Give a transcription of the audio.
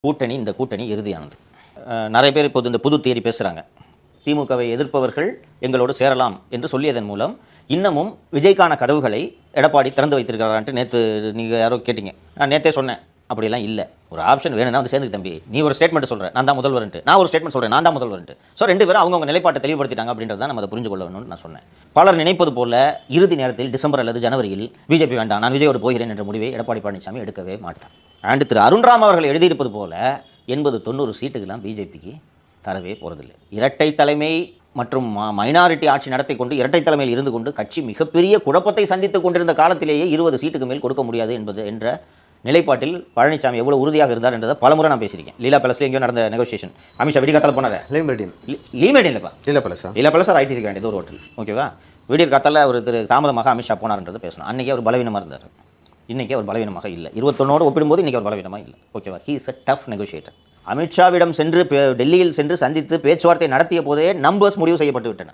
கூட்டணி இந்த கூட்டணி இறுதியானது. நிறைய பேர் இப்போது இந்த புது தியரி பேசுகிறாங்க. திமுகவை எதிர்ப்பவர்கள் எங்களோடு சேரலாம் என்று சொல்லியதன் மூலம் இன்னமும் விஜய்க்கான கதவுகளை எடப்பாடி திறந்து வைத்திருக்கிறான்ட்டு நேற்று நீங்கள் யாரோ கேட்டீங்க. நான் நேற்றே சொன்னேன், அப்படிலாம் இல்லை. ஒரு ஆப்ஷன் வேணும்னா வந்து சேர்ந்து தம்பி, நீ ஒரு ஸ்டேட்மெண்ட் சொல்கிறேன், நான் தான் முதல்வர்ன்ட்டு, நான் ஒரு ஸ்டேட்மெண்ட் சொல்கிறேன், நான் தான் முதல்வர்ன்ட்டு. ஸோ ரெண்டு பேரும் அவங்கவுங்க நிலைப்பாட்டை தெளிவுபடுத்திட்டாங்க அப்படின்றத நம்ம அதை புரிஞ்சு கொள்ளணும்னு நான் சொன்னேன். பலர் நினைப்பது போல இறுதி நேரத்தில் டிசம்பர் அல்லது ஜனவரியில் பிஜேபி வேண்டாம், நான் விஜயோடு போகிறேன் என்ற முடிவை எடப்பாடி பழனிசாமி எடுக்கவே மாட்டார். அண்ட் திரு அருண்ராம் அவர்கள் எழுதியிருப்பது போல 80-90 சீட்டுக்கெல்லாம் பிஜேபிக்கு தரவே போகிறதில்லை. இரட்டை தலைமை மற்றும் மைனாரிட்டி ஆட்சி நடத்தி கொண்டு இரட்டை தலைமையில் இருந்து கொண்டு கட்சி மிகப்பெரிய குழப்பத்தை சந்தித்துக் கொண்டிருந்த காலத்திலேயே 20 சீட்டுக்கு மேல் கொடுக்க முடியாது என்ற நிலைப்பாட்டில் பழனிசாமி எவ்வளவு உறுதியாக இருந்தார் என்றதை பலமுறை நான் பேசியிருக்கேன். லீலா பேலஸில் எங்கேயோ நடந்த நெகோசியேஷன், அமித்ஷா விடிகாத்தால் போனார். லீமேடின் இல்லைப்பா, லீலா பேலஸ் ஐடிசி வேண்டியது ஒரு ஹோட்டல், ஓகேவா. விடியற் காத்தால் ஒரு தாமதமாக அமித்ஷா போனார்ன்றதை பேசணும். அன்றைக்கே அவர் பலவீனமாக இருந்தார், இன்றைக்கி அவர் பலவீனமாக இல்லை. 21 ஒப்பிடும்போது இன்றைக்கி அவர் பலவீனமாக இல்லை, ஓகேவா. He is a tough negotiator. அமித்ஷாவிடம் சென்று டெல்லியில் சென்று சந்தித்து பேச்சுவார்த்தை நடத்திய போதே நம்பர்ஸ் முடிவு செய்யப்பட்டு விட்டன.